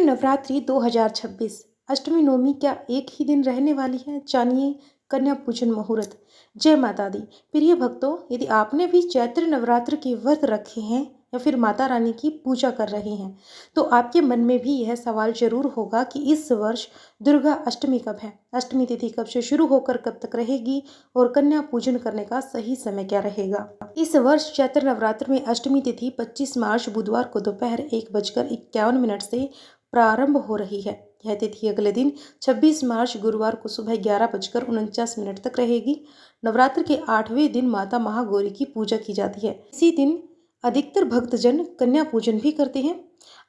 नवरात्रि 2026 अष्टमी नवमी क्या एक ही दिन रहने वाली है? जानिए कन्या पूजन मुहूर्त। जय माता दी। प्रिय भक्तों, यदि आपने भी चैत्र नवरात्र के व्रत रखे हैं या फिर माता रानी की पूजा कर रहे हैं, तो आपके मन में भी यह सवाल जरूर होगा कि इस वर्ष दुर्गा अष्टमी कब है, अष्टमी तिथि कब से शुरू होकर कब तक रहेगी और कन्या पूजन करने का सही समय क्या रहेगा। इस वर्ष चैत्र नवरात्र में अष्टमी तिथि 25 मार्च बुधवार को दोपहर 1:51 से प्रारंभ हो रही है। यह तिथि अगले दिन 26 मार्च गुरुवार को सुबह 11:49 तक रहेगी। नवरात्र के 8वें दिन माता महागौरी की पूजा की जाती है। इसी दिन अधिकतर भक्तजन कन्या पूजन भी करते हैं।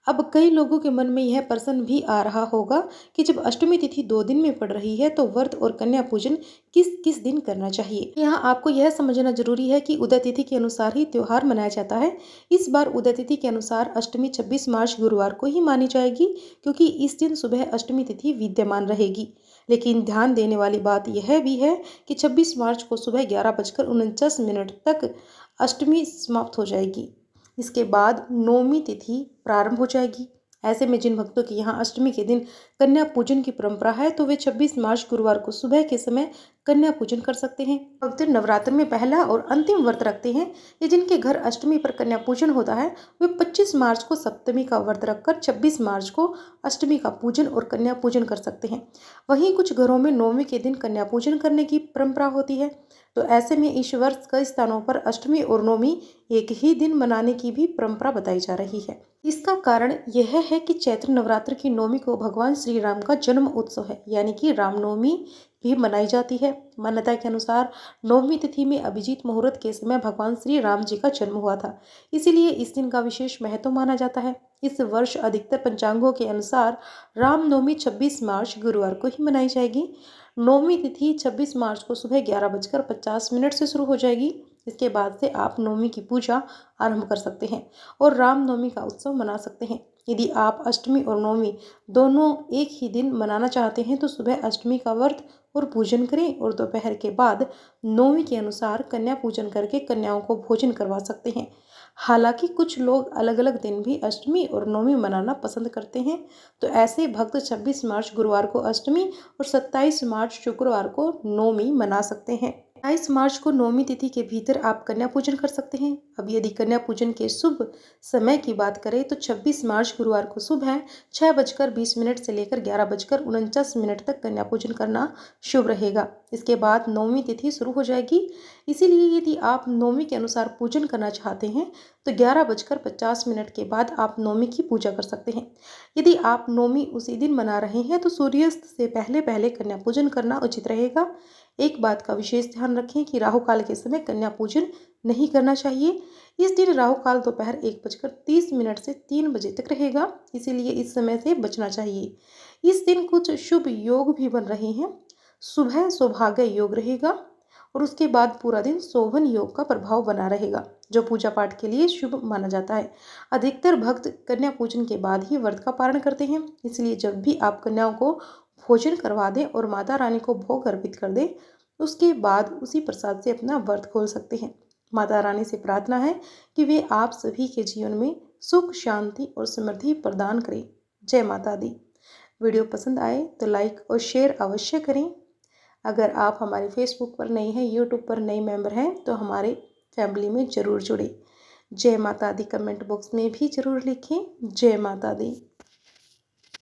अब कई लोगों के मन में यह प्रश्न भी आ रहा होगा कि जब अष्टमी तिथि 2 दिन में पड़ रही है तो व्रत और कन्या पूजन किस किस दिन करना चाहिए। यहाँ आपको यह समझना जरूरी है कि उदय तिथि के अनुसार ही त्योहार मनाया जाता है। इस बार उदय तिथि के अनुसार अष्टमी 26 मार्च गुरुवार को ही मानी जाएगी, क्योंकि इस दिन सुबह अष्टमी तिथि विद्यमान रहेगी। लेकिन ध्यान देने वाली बात यह भी है कि 26 मार्च को सुबह 11:49 तक अष्टमी समाप्त हो जाएगी। इसके बाद नौमी तिथि प्रारंभ हो जाएगी। ऐसे में जिन भक्तों की यहाँ अष्टमी के दिन कन्या पूजन की परंपरा है, तो वे 26 मार्च गुरुवार को सुबह के समय कन्या पूजन कर सकते हैं। भक्त नवरात्र में पहला और अंतिम व्रत रखते हैं या जिनके घर अष्टमी पर कन्या पूजन होता है, वे 25 मार्च को सप्तमी का व्रत रखकर 26 मार्च को अष्टमी का पूजन और कन्या पूजन कर सकते हैं। वहीं कुछ घरों में नौमी के दिन कन्या पूजन करने की परंपरा होती है। तो ऐसे में इस वर्ष कई स्थानों पर अष्टमी और नवमी एक ही दिन मनाने की भी परंपरा बताई जा रही है। इसका कारण यह है कि चैत्र नवरात्र की नवमी को भगवान श्री राम का जन्म उत्सव है, यानी कि रामनवमी भी मनाई जाती है। मान्यता के अनुसार नवमी तिथि में अभिजीत मुहूर्त के समय भगवान श्री राम जी का जन्म हुआ था, इसीलिए इस दिन का विशेष महत्व माना जाता है। इस वर्ष अधिकतर पंचांगों के अनुसार रामनवमी 26 मार्च गुरुवार को ही मनाई जाएगी। नवमी तिथि 26 मार्च को सुबह 11:50 से शुरू हो जाएगी। इसके बाद से आप नवमी की पूजा आरंभ कर सकते हैं और रामनवमी का उत्सव मना सकते हैं। यदि आप अष्टमी और नवमी दोनों एक ही दिन मनाना चाहते हैं, तो सुबह अष्टमी का व्रत और पूजन करें और दोपहर के बाद नवमी के अनुसार कन्या पूजन करके कन्याओं को भोजन करवा सकते हैं। हालांकि कुछ लोग अलग अलग दिन भी अष्टमी और नवमी मनाना पसंद करते हैं, तो ऐसे भक्त 26 मार्च गुरुवार को अष्टमी और 27 मार्च शुक्रवार को नवमी मना सकते हैं। 28 मार्च को नवमी तिथि के भीतर आप कन्या पूजन कर सकते हैं। अब यदि कन्या पूजन के शुभ समय की बात करें, तो 26 मार्च गुरुवार को सुबह 6:20 से लेकर 11:49 तक कन्या पूजन करना शुभ रहेगा। इसके बाद नवमी तिथि शुरू हो जाएगी। इसीलिए यदि आप नवमी के अनुसार पूजन करना चाहते हैं, तो 11:50 के बाद आप नवमी की पूजा कर सकते हैं। यदि आप नवमी उसी दिन मना रहे हैं, तो सूर्यास्त से पहले पहले कन्या पूजन करना उचित रहेगा। एक बात का विशेष ध्यान रखें कि राहु काल के समय कन्या पूजन नहीं करना चाहिए। इस दिन राहु काल दोपहर 1:30 से 3 बजे तक रहेगा, इसीलिए इस समय से बचना चाहिए। इस दिन कुछ शुभ योग भी बन रहे हैं। सुबह सौभाग्य योग रहेगा और उसके बाद पूरा दिन शोभन योग का प्रभाव बना रहेगा, जो पूजा पाठ के लिए शुभ माना जाता है। अधिकतर भक्त कन्या पूजन के बाद ही व्रत का पारण करते हैं, इसलिए जब भी आप कन्याओं को भोजन करवा दें और माता रानी को भोग अर्पित कर दें, उसके बाद उसी प्रसाद से अपना व्रत खोल सकते हैं। माता रानी से प्रार्थना है कि वे आप सभी के जीवन में सुख, शांति और समृद्धि प्रदान करें। जय माता दी। वीडियो पसंद आए तो लाइक और शेयर अवश्य करें। अगर आप हमारे फेसबुक पर नए हैं, यूट्यूब पर नए मेंबर हैं, तो हमारे फैमिली में ज़रूर जुड़े। जय माता दी कमेंट बॉक्स में भी ज़रूर लिखें। जय माता दी।